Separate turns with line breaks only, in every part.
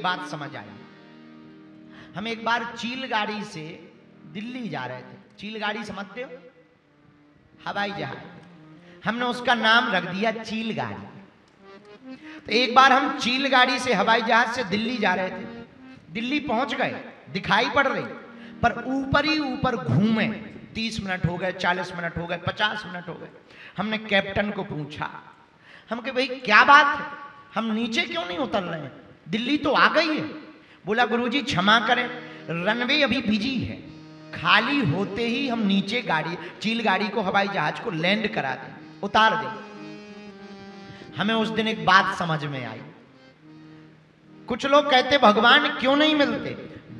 बात समझ आई। हम एक बार चील गाड़ी से दिल्ली जा रहे थे। चील गाड़ी समझते हो? हवाई जहाज। हमने उसका नाम रख दिया चील गाड़ी। तो एक बार हम चील गाड़ी से हवाई जहाज से दिल्ली जा रहे थे। दिल्ली पहुंच गए, दिखाई पड़ रही, पर ऊपर ही ऊपर घूमे। 30 मिनट हो गए, 40 मिनट हो गए, 50 मिनट हो गए। हमने कैप्टन को पूछा, हम कहे भाई क्या बात है, हम नीचे क्यों नहीं उतर रहे हैं, दिल्ली तो आ गई है। बोला गुरुजी क्षमा करें, रनवे अभी बिजी है, खाली होते ही हम नीचे गाड़ी, चील गाड़ी को, हवाई जहाज को लैंड करा दें, उतार दें। हमें उस दिन एक बात समझ में आई। कुछ लोग कहते भगवान क्यों नहीं मिलते,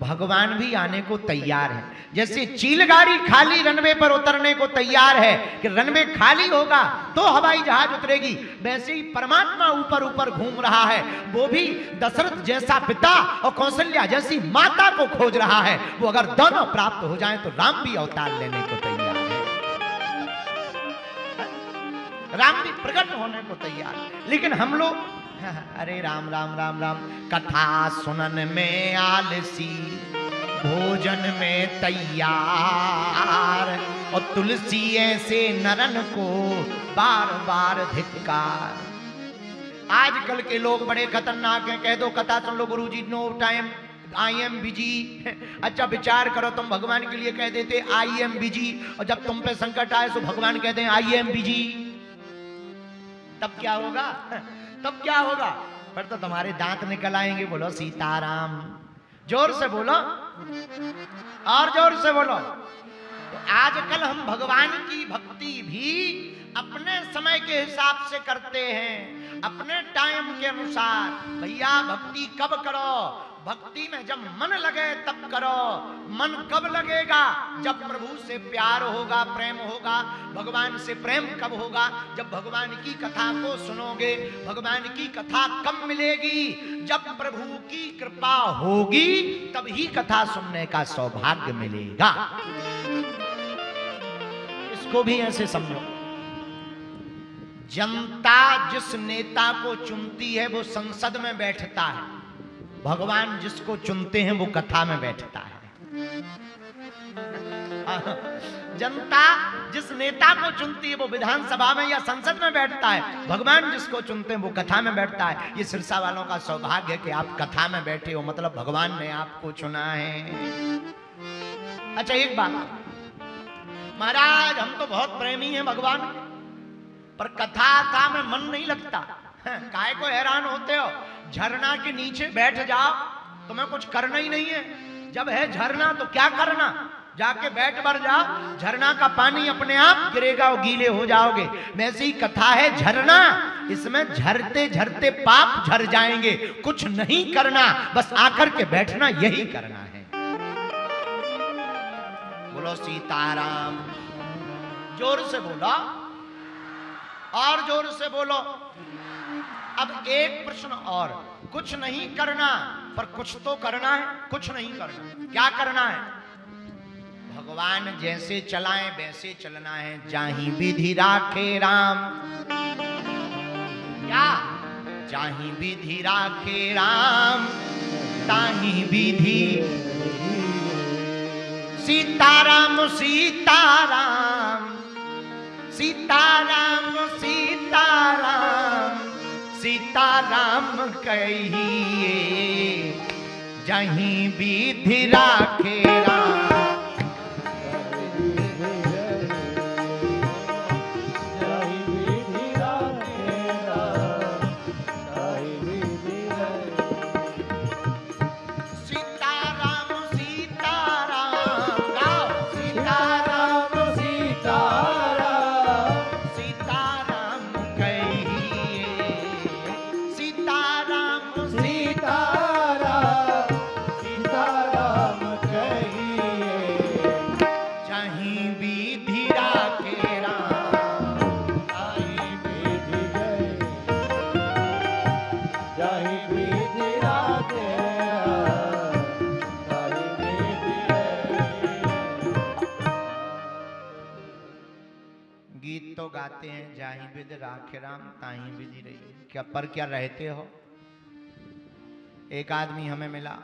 भगवान भी आने को तैयार है। जैसे चील गाड़ी खाली रनवे पर उतरने को तैयार है कि रनवे खाली होगा तो हवाई जहाज उतरेगी, वैसे ही परमात्मा ऊपर ऊपर घूम रहा है। वो भी दशरथ जैसा पिता और कौशल्या जैसी माता को खोज रहा है। वो अगर दोनों प्राप्त हो जाएं तो राम भी अवतार लेने को तैयार है, राम भी प्रकट होने को तैयार है। लेकिन हम लोग अरे राम राम राम राम, कथा सुनन में आलसी, भोजन में तैयार, और तुलसी ऐसे नरन को बार बार धिक्कार। आजकल के लोग बड़े खतरनाक हैं। कह दो कथा सुन लो गुरुजी, no time, I am busy. अच्छा विचार करो, तुम भगवान के लिए कह देते आई एम बिजी, और जब तुम पे संकट आए तो भगवान कहते हैं आई एम बिजी, तब क्या होगा? तब क्या होगा? फिर तो तुम्हारे दांत निकल आएंगे। बोलो सीताराम, जोर से बोलो, और जोर से बोलो। तो आजकल हम भगवान की भक्ति भी अपने समय के हिसाब से करते हैं, अपने टाइम के अनुसार। भैया भक्ति कब करो? भक्ति में जब मन लगे तब करो। मन कब लगेगा? जब प्रभु से प्यार होगा, प्रेम होगा। भगवान से प्रेम कब होगा? जब भगवान की कथा को सुनोगे। भगवान की कथा कब मिलेगी? जब प्रभु की कृपा होगी, तब ही कथा सुनने का सौभाग्य मिलेगा। इसको भी ऐसे समझो, जनता जिस नेता को चुनती है वो संसद में बैठता है, भगवान जिसको चुनते हैं वो कथा में बैठता है। जनता जिस नेता को चुनती है वो विधानसभा में या संसद में बैठता है, भगवान जिसको चुनते हैं वो कथा में बैठता है। ये सिरसा वालों का सौभाग्य है कि आप कथा में बैठे हो, मतलब भगवान ने आपको चुना है। अच्छा एक बात, महाराज हम तो बहुत प्रेमी हैं भगवान, पर कथा में मन नहीं लगता। काहे को हैरान होते हो? झरना के नीचे बैठ जाओ, तुम्हें कुछ करना ही नहीं है। जब है झरना तो क्या करना, जाके बैठ बर जाओ, झरना का पानी अपने आप गिरेगा और गीले हो जाओगे। वैसे ही कथा है झरना, इसमें झरते झरते पाप झर जाएंगे। कुछ नहीं करना, बस आकर के बैठना, यही करना है। बोलो सीताराम, जोर से बोलो, और जोर से बोलो। अब एक प्रश्न और, कुछ नहीं करना पर कुछ तो करना है। कुछ नहीं करना, क्या करना है? भगवान जैसे चलाएं वैसे चलना है। जाहि विधि राखे राम, क्या? जाहि विधि राखे राम, ताहि विधि। सीताराम सीताराम, सीताराम सीताराम, सीताराम कहिए, जहीं विधि राखे राम। गाते हैं जाहि विधि राखे राम ताहि विधि रही। क्या पर क्या रहते हो? एक आदमी हमें मिला,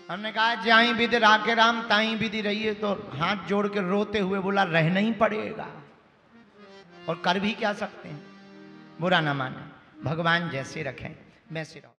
हमने कहा जाई विधि राके राम ताई विधि रहिए, तो हाथ जोड़ के रोते हुए बोला रहना ही पड़ेगा, और कर भी क्या सकते हैं, बुरा ना माने, भगवान जैसे रखें वैसे रहो।